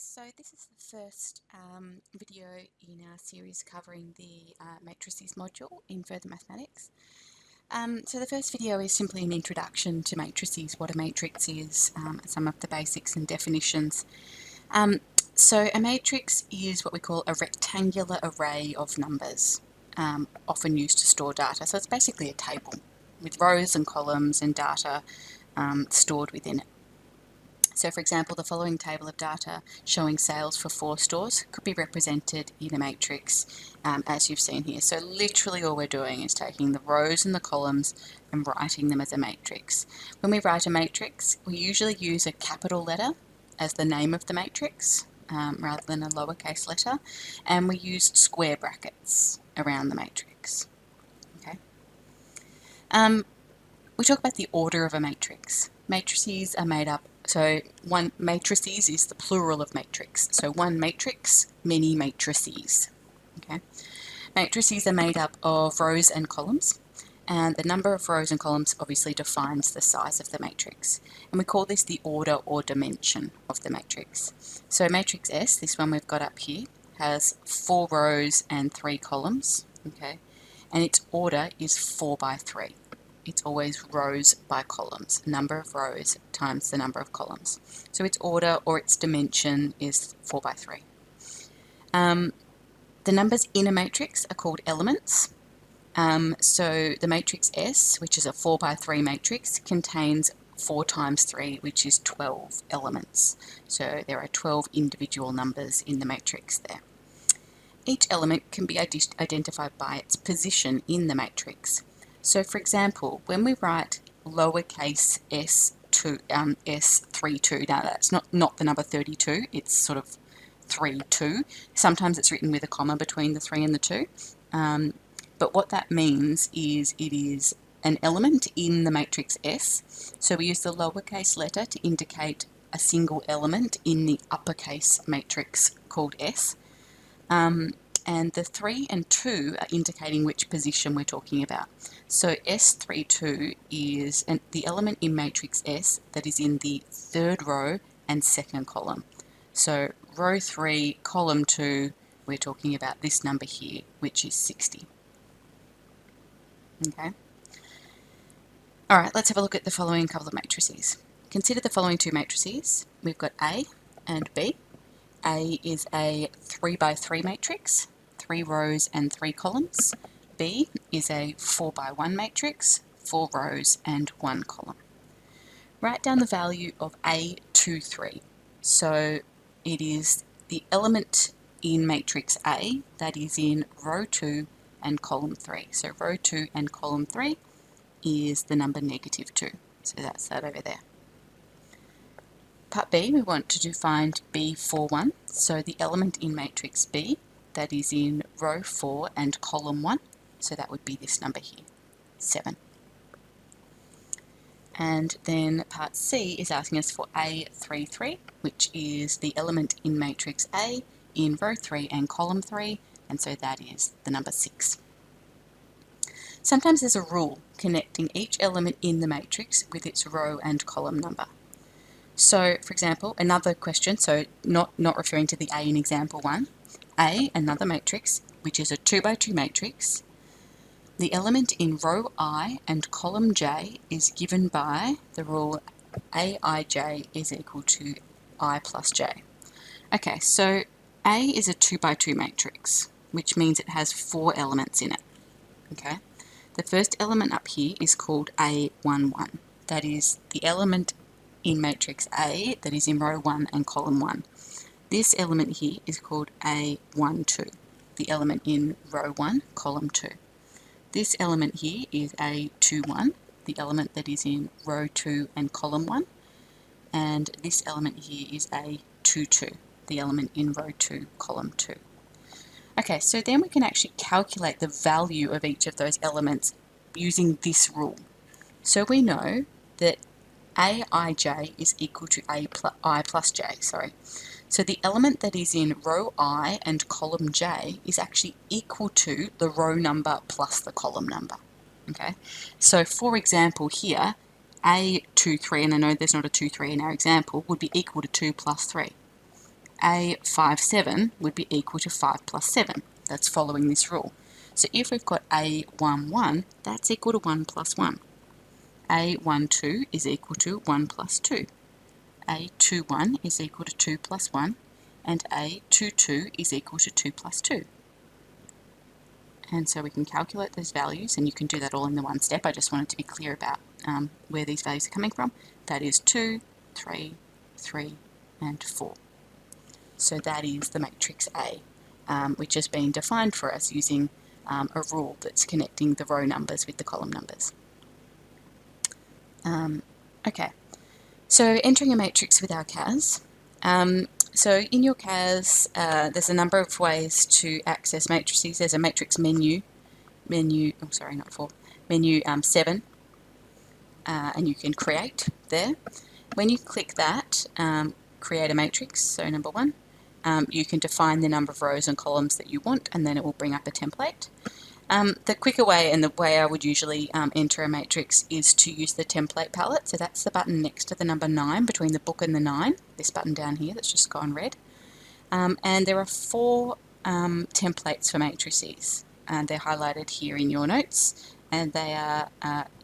So this is the first video in our series covering the Matrices module in further mathematics. So the first video is simply an introduction to matrices, what a matrix is, some of the basics and definitions. So a matrix is what we call a rectangular array of numbers, often used to store data. So it's basically a table with rows and columns and data stored within it. So for example, the following table of data showing sales for 4 stores could be represented in a matrix as you've seen here. So literally all we're doing is taking the rows and the columns and writing them as a matrix. When we write a matrix, we usually use a capital letter as the name of the matrix rather than a lowercase letter, and we use square brackets around the matrix. Okay. We talk about the order of a matrix. Matrices are made up, so matrices is the plural of matrix. So one matrix, many matrices. Okay. Matrices are made up of rows and columns, and the number of rows and columns obviously defines the size of the matrix. And we call this the order or dimension of the matrix. So matrix S, this one we've got up here, has 4 rows and 3 columns. Okay, and its order is 4 by 3. It's always rows by columns, number of rows times the number of columns. So its order or its dimension is 4 by 3. The numbers in a matrix are called elements. So the matrix S, which is a 4 by 3 matrix, contains 4 times 3, which is 12 elements. So there are 12 individual numbers in the matrix there. Each element can be identified by its position in the matrix. So for example, when we write lowercase s32, now that's not the number 32, it's sort of 32. Sometimes it's written with a comma between the 3 and the 2. But what that means is it is an element in the matrix S. So we use the lowercase letter to indicate a single element in the uppercase matrix called S. And the 3 and 2 are indicating which position we're talking about. So S32 is the element in matrix S that is in the 3rd row and 2nd column. So row 3, column 2, we're talking about this number here, which is 60. Okay. All right, let's have a look at the following couple of matrices. Consider the following 2 matrices. We've got A and B. A is a 3 by 3 matrix, 3 rows and 3 columns. B is a 4 by 1 matrix, 4 rows and 1 column. Write down the value of A23. So it is the element in matrix A that is in row 2 and column 3. So row 2 and column 3 is the number -2. So that's that over there. Part B, we want to find B41, so the element in matrix B that is in row 4 and column 1, so that would be this number here, 7. And then part C is asking us for A33, which is the element in matrix A in row 3 and column 3, and so that is the number 6. Sometimes there's a rule connecting each element in the matrix with its row and column number. So, for example, another question, so not referring to the A in example 1, A, another matrix, which is a 2 by 2 matrix. The element in row I and column J is given by the rule Aij is equal to I plus J. Okay, so A is a 2 by 2 matrix, which means it has 4 elements in it. Okay, the first element up here is called A11. That is the element in matrix A that is in row 1 and column 1. This element here is called A12, the element in row 1, column 2. This element here is A21, the element that is in row 2 and column 1. And this element here is A22, the element in row 2, column 2. Okay, so then we can actually calculate the value of each of those elements using this rule. So we know that Aij is equal to I plus J, So the element that is in row I and column J is actually equal to the row number plus the column number. Okay, so for example here, A23, and I know there's not a 2, 3 in our example, would be equal to 2 plus 3. A57 would be equal to 5 plus 7. That's following this rule. So if we've got A11, that's equal to 1 plus 1. A12 is equal to 1 plus 2. A21 is equal to 2 plus 1. And A22 is equal to 2 plus 2. And so we can calculate those values, and you can do that all in the one step. I just wanted to be clear about where these values are coming from. That is 2, 3, 3, and 4. So that is the matrix A, which has been defined for us using a rule that's connecting the row numbers with the column numbers. Okay, so entering a matrix with our CAS. So in your CAS, there's a number of ways to access matrices. There's a matrix menu 7, and you can create there. When you click that, create a matrix, so number 1, you can define the number of rows and columns that you want, and then it will bring up a template. The quicker way, and the way I would usually enter a matrix, is to use the template palette. So that's the button next to the number 9, between the book and the 9, this button down here that's just gone red. And there are 4 templates for matrices, and they're highlighted here in your notes, and they are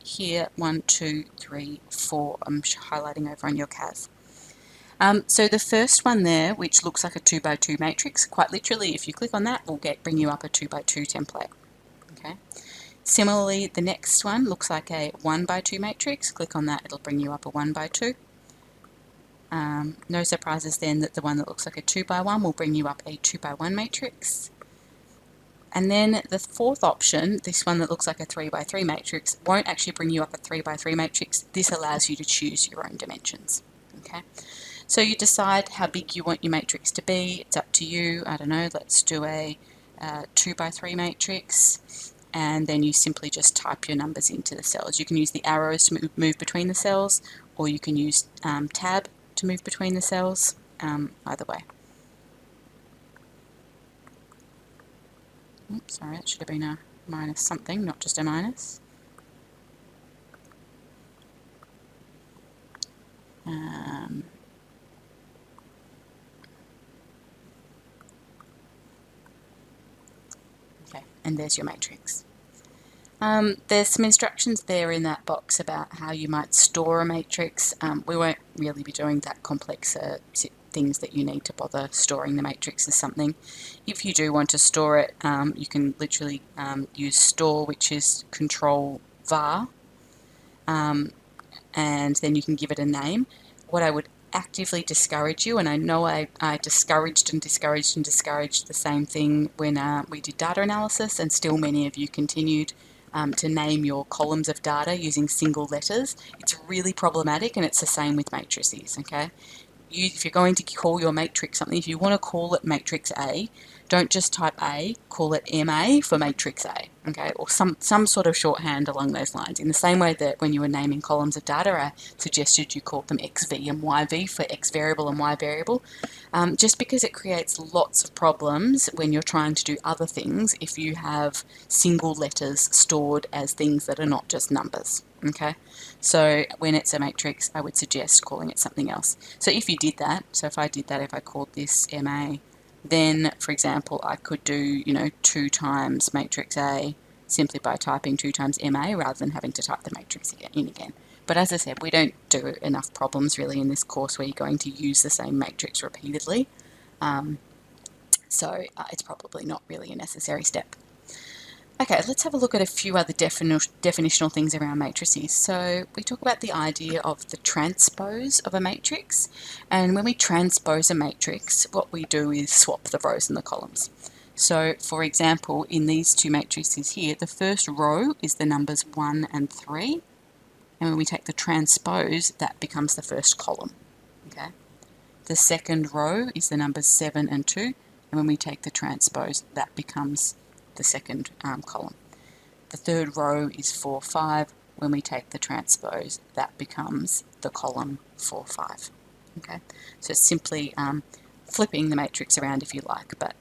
here 1, 2, 3, 4. I'm highlighting over on your CAS. So the first one there, which looks like a 2 by 2 matrix, quite literally, if you click on that, will bring you up a 2 by 2 template. Okay. Similarly, the next one looks like a 1 by 2 matrix. Click on that, it'll bring you up a 1 by 2. No surprises then that the one that looks like a 2 by 1 will bring you up a 2 by 1 matrix. And then the fourth option, this one that looks like a 3 by 3 matrix, won't actually bring you up a 3 by 3 matrix. This allows you to choose your own dimensions. Okay. So you decide how big you want your matrix to be. It's up to you. I don't know, let's do a 2 by 3 matrix, and then you simply just type your numbers into the cells. You can use the arrows to move between the cells, or you can use tab to move between the cells, either way. Oops, sorry, that should have been a minus something, not just a minus. Okay, and there's your matrix. There's some instructions there in that box about how you might store a matrix. We won't really be doing that complex things that you need to bother storing the matrix as something. If you do want to store it, you can literally use store, which is control var, and then you can give it a name. What I would actively discourage you, and I know I discouraged the same thing when we did data analysis, and still many of you continued to name your columns of data using single letters. It's really problematic, and it's the same with matrices, okay? If you're going to call your matrix something, if you want to call it matrix A, don't just type A, call it MA for matrix A, okay, or some sort of shorthand along those lines. In the same way that when you were naming columns of data, I suggested you call them XV and YV for X variable and Y variable, just because it creates lots of problems when you're trying to do other things if you have single letters stored as things that are not just numbers, okay? So when it's a matrix, I would suggest calling it something else. So if you did that, so if I did that, if I called this MA, then, for example, I could do, 2 times matrix A simply by typing 2 times MA rather than having to type the matrix in again. But as I said, we don't do enough problems really in this course where you're going to use the same matrix repeatedly. So it's probably not really a necessary step. Okay, let's have a look at a few other definitional things around matrices. So we talk about the idea of the transpose of a matrix, and when we transpose a matrix, what we do is swap the rows and the columns. So for example, in these two matrices here, the first row is the numbers 1 and 3, and when we take the transpose, that becomes the first column. Okay. The second row is the numbers 7 and 2, and when we take the transpose, that becomes the second column. The third row is 4, 5. When we take the transpose, that becomes the column 4, 5. Okay, so it's simply flipping the matrix around if you like, but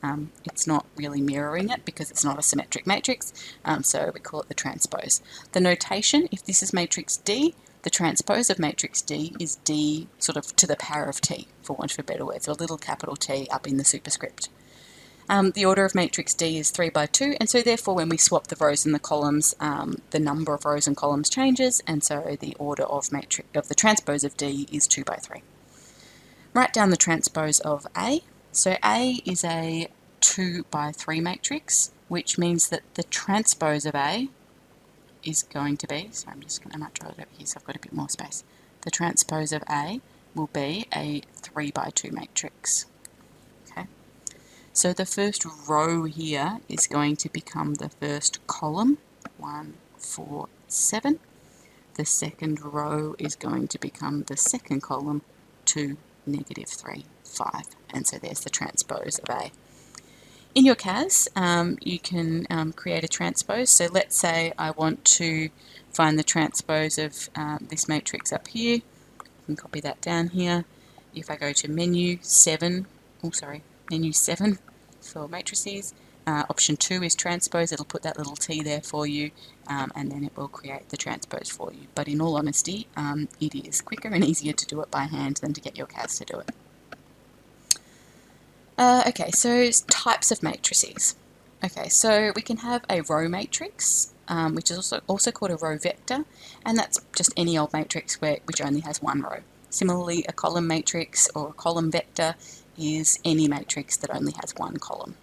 it's not really mirroring it because it's not a symmetric matrix, so we call it the transpose. The notation, if this is matrix D, The transpose of matrix D is D sort of to the power of T, for want of a better word, so a little capital T up in the superscript. The order of matrix D is 3 by 2, and so therefore when we swap the rows and the columns, the number of rows and columns changes, and so the order of the transpose of D is 2 by 3. Write down the transpose of A. So A is a 2 by 3 matrix, which means that the transpose of A is going to be, so I might draw it over here so I've got a bit more space. The transpose of A will be a 3 by 2 matrix. Okay. So the first row here is going to become the first column, 1, 4, 7. The second row is going to become the second column, 2, negative 3, 5. And so there's the transpose of A. In your CAS, you can create a transpose. So let's say I want to find the transpose of this matrix up here. I can copy that down here. If I go to menu 7 for matrices, option 2 is transpose. It'll put that little T there for you, and then it will create the transpose for you. But in all honesty, it is quicker and easier to do it by hand than to get your CAS to do it. Okay, so types of matrices. Okay, so we can have a row matrix, which is also called a row vector, and that's just any old matrix which only has one row. Similarly, a column matrix or a column vector is any matrix that only has one column.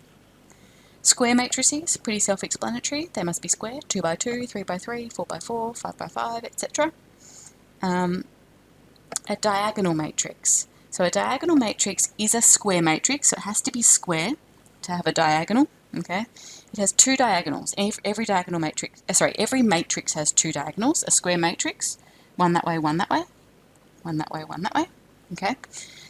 Square matrices, pretty self-explanatory. They must be square, 2 by 2, 3 by 3, 4 by 4, 5 by 5, etc. A diagonal matrix. So a diagonal matrix is a square matrix, so it has to be square to have a diagonal. Okay, it has two diagonals. Every diagonal matrix, every matrix has two diagonals. A square matrix, one that way, one that way, one that way, one that way. Okay,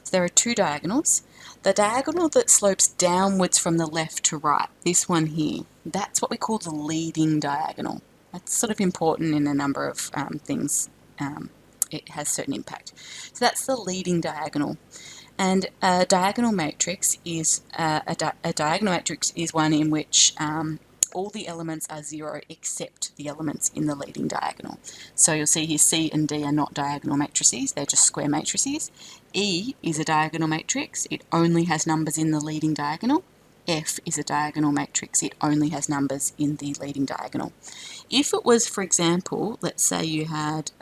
so there are two diagonals. The diagonal that slopes downwards from the left to right, this one here, that's what we call the leading diagonal. That's sort of important in a number of things. It has certain impact. So that's the leading diagonal. And a diagonal matrix is one in which all the elements are 0 except the elements in the leading diagonal. So you'll see here C and D are not diagonal matrices, they're just square matrices. E is a diagonal matrix, it only has numbers in the leading diagonal. F is a diagonal matrix, it only has numbers in the leading diagonal. If it was, for example, let's say you had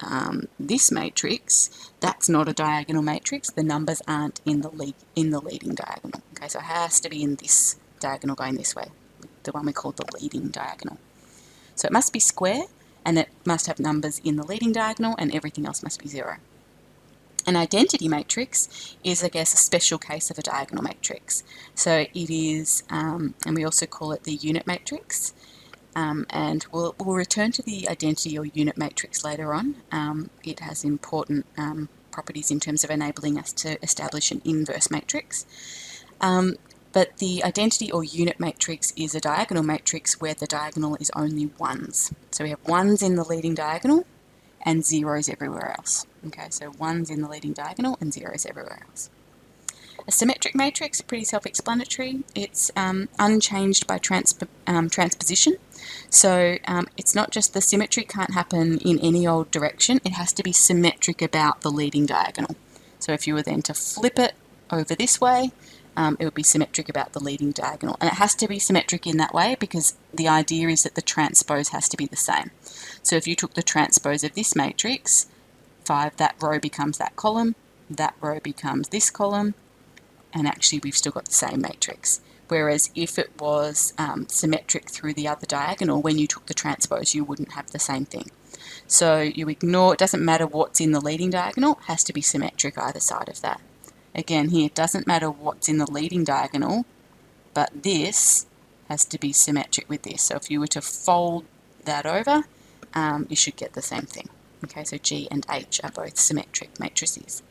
this matrix, that's not a diagonal matrix, the numbers aren't in the leading diagonal. Okay, so it has to be in this diagonal going this way, the one we call the leading diagonal. So it must be square, and it must have numbers in the leading diagonal, and everything else must be 0. An identity matrix is, I guess, a special case of a diagonal matrix. So it is, and we also call it the unit matrix. And we'll return to the identity or unit matrix later on. It has important properties in terms of enabling us to establish an inverse matrix. But the identity or unit matrix is a diagonal matrix where the diagonal is only ones. So we have ones in the leading diagonal and zeros everywhere else. Okay, so ones in the leading diagonal and zeros everywhere else. A symmetric matrix, pretty self-explanatory. It's unchanged by transposition. So it's not just the symmetry can't happen in any old direction, it has to be symmetric about the leading diagonal. So if you were then to flip it over this way, it would be symmetric about the leading diagonal. And it has to be symmetric in that way because the idea is that the transpose has to be the same. So if you took the transpose of this matrix, 5, that row becomes that column, that row becomes this column, and actually we've still got the same matrix. Whereas if it was symmetric through the other diagonal, when you took the transpose, you wouldn't have the same thing. So you ignore, it doesn't matter what's in the leading diagonal, it has to be symmetric either side of that. Again, here it doesn't matter what's in the leading diagonal, but this has to be symmetric with this. So if you were to fold that over, you should get the same thing. Okay, so G and H are both symmetric matrices.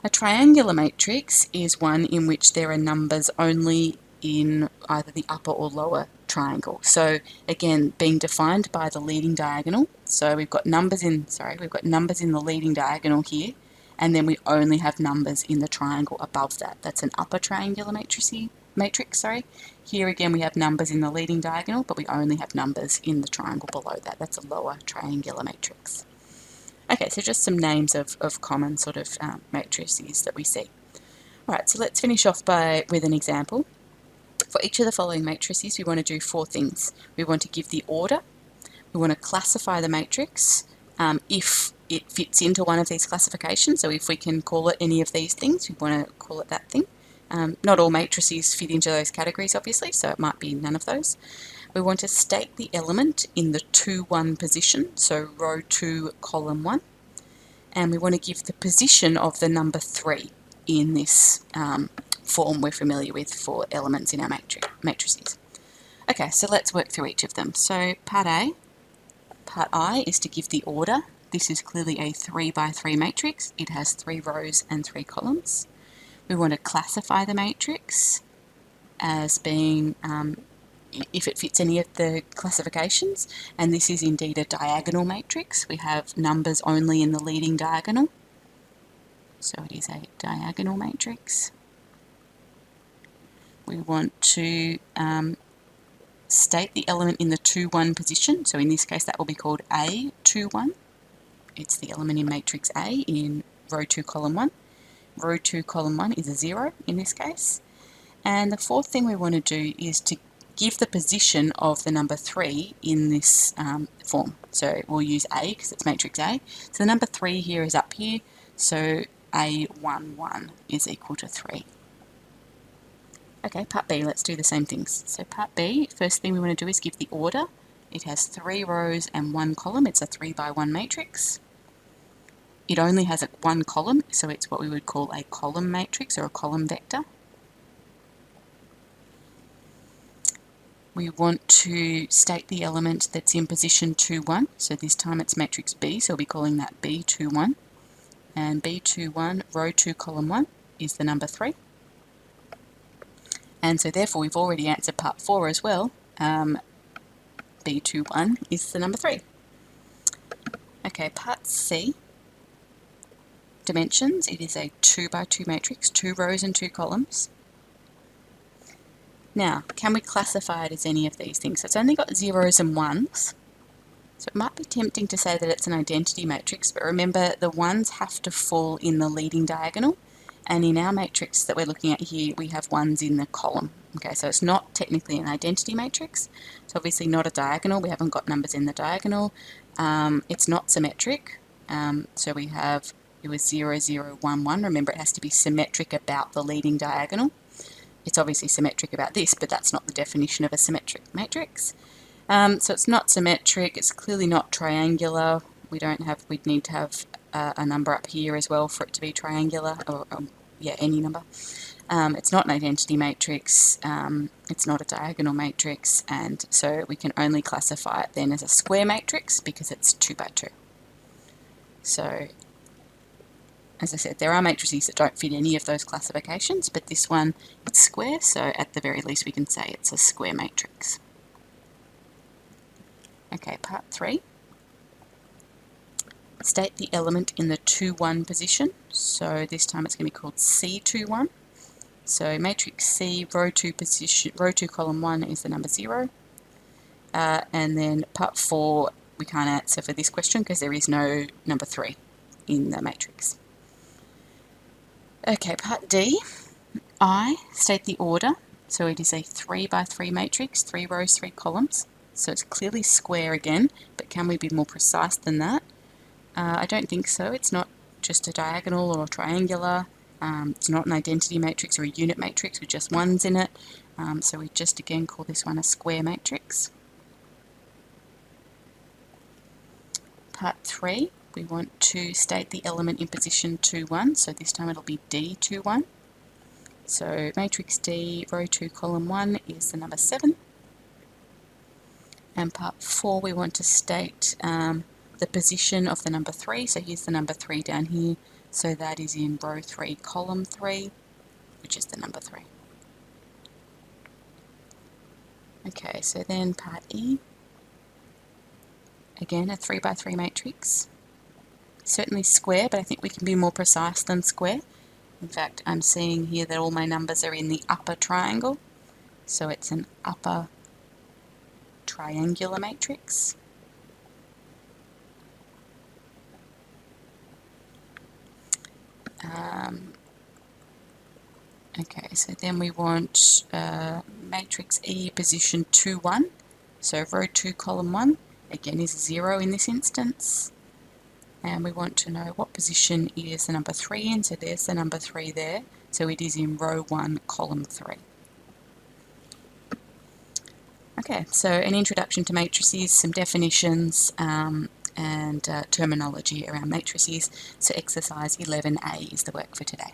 A triangular matrix is one in which there are numbers only in either the upper or lower triangle. So again, being defined by the leading diagonal. So we've got numbers in the leading diagonal here, and then we only have numbers in the triangle above that. That's an upper triangular matrix. Here again we have numbers in the leading diagonal, but we only have numbers in the triangle below that. That's a lower triangular matrix. Okay, so just some names of common sort of matrices that we see. Alright, so let's finish off with an example. For each of the following matrices, we want to do 4 things. We want to give the order, we want to classify the matrix if it fits into one of these classifications. So if we can call it any of these things, we want to call it that thing. Not all matrices fit into those categories, obviously, so it might be none of those. We want to state the element in the 2-1 position, so row 2, column 1. And we want to give the position of the number 3 in this form we're familiar with for elements in our matrices. Okay, so let's work through each of them. So part A, part I is to give the order. This is clearly a 3 by 3 matrix. It has 3 rows and 3 columns. We want to classify the matrix as being if it fits any of the classifications, and this is indeed a diagonal matrix. We have numbers only in the leading diagonal, so it is a diagonal matrix. We want to state the element in the 2-1 position, so in this case that will be called A21. It's the element in matrix A in row 2, column 1. Row 2, column 1 is a 0 in this case. And the fourth thing we want to do is to give the position of the number 3 in this form. So we'll use A because it's matrix A. So the number 3 here is up here, so A11 is equal to 3. Okay, part B, let's do the same things. So part B, first thing we want to do is give the order. It has 3 rows and 1 column. It's a 3 by 1 matrix. It only has 1 column, so it's what we would call a column matrix or a column vector. We want to state the element that's in position 2-1, so this time it's matrix B, so we'll be calling that B21. And B21, row 2, column 1, is the number 3. And so therefore we've already answered part 4 as well. B21 is the number 3. Okay, part C. Dimensions, it is a 2 by 2 matrix, 2 rows and 2 columns. Now, can we classify it as any of these things? So it's only got 0s and 1s. So it might be tempting to say that it's an identity matrix, but remember the 1s have to fall in the leading diagonal. And in our matrix that we're looking at here, we have 1s in the column. Okay, so it's not technically an identity matrix. It's obviously not a diagonal. We haven't got numbers in the diagonal. It's not symmetric. So we have, it was 0, 0, 1, 1. Remember, it has to be symmetric about the leading diagonal. It's obviously symmetric about this, but that's not the definition of a symmetric matrix. So it's not symmetric. It's clearly not triangular. We'd need to have a number up here as well for it to be triangular, or yeah, any number. It's not an identity matrix. It's not a diagonal matrix, and so we can only classify it then as a square matrix because it's 2 by 2. So, as I said, there are matrices that don't fit any of those classifications, but this one, it's square, so at the very least we can say it's a square matrix. Okay, part 3. State the element in the 2-1 position, so this time it's going to be called C21. So matrix C, row 2 position, row 2, column 1 is the number 0. And then part 4, we can't answer for this question because there is no number 3 in the matrix. Okay, part D, I, state the order. So it is a 3 by 3 matrix, 3 rows, 3 columns. So it's clearly square again, but can we be more precise than that? I don't think so. It's not just a diagonal or triangular. It's not an identity matrix or a unit matrix with just 1s in it. So we just again call this one a square matrix. Part 3, we want to state the element in position 2-1, so this time it'll be D21. So matrix D, row 2, column 1 is the number 7. And part 4, we want to state the position of the number 3, so here's the number 3 down here, so that is in row 3, column 3, which is the number 3. Okay, so then part E, again a 3 by 3 matrix, certainly square, but I think we can be more precise than square. In fact, I'm seeing here that all my numbers are in the upper triangle, so it's an upper triangular matrix. Okay, so then we want matrix E position 2, 1. So row 2, column 1, again is 0 in this instance. And we want to know what position is the number 3 in, so there's the number 3 there. So it is in row 1, column 3. Okay, so an introduction to matrices, some definitions, and terminology around matrices. So exercise 11A is the work for today.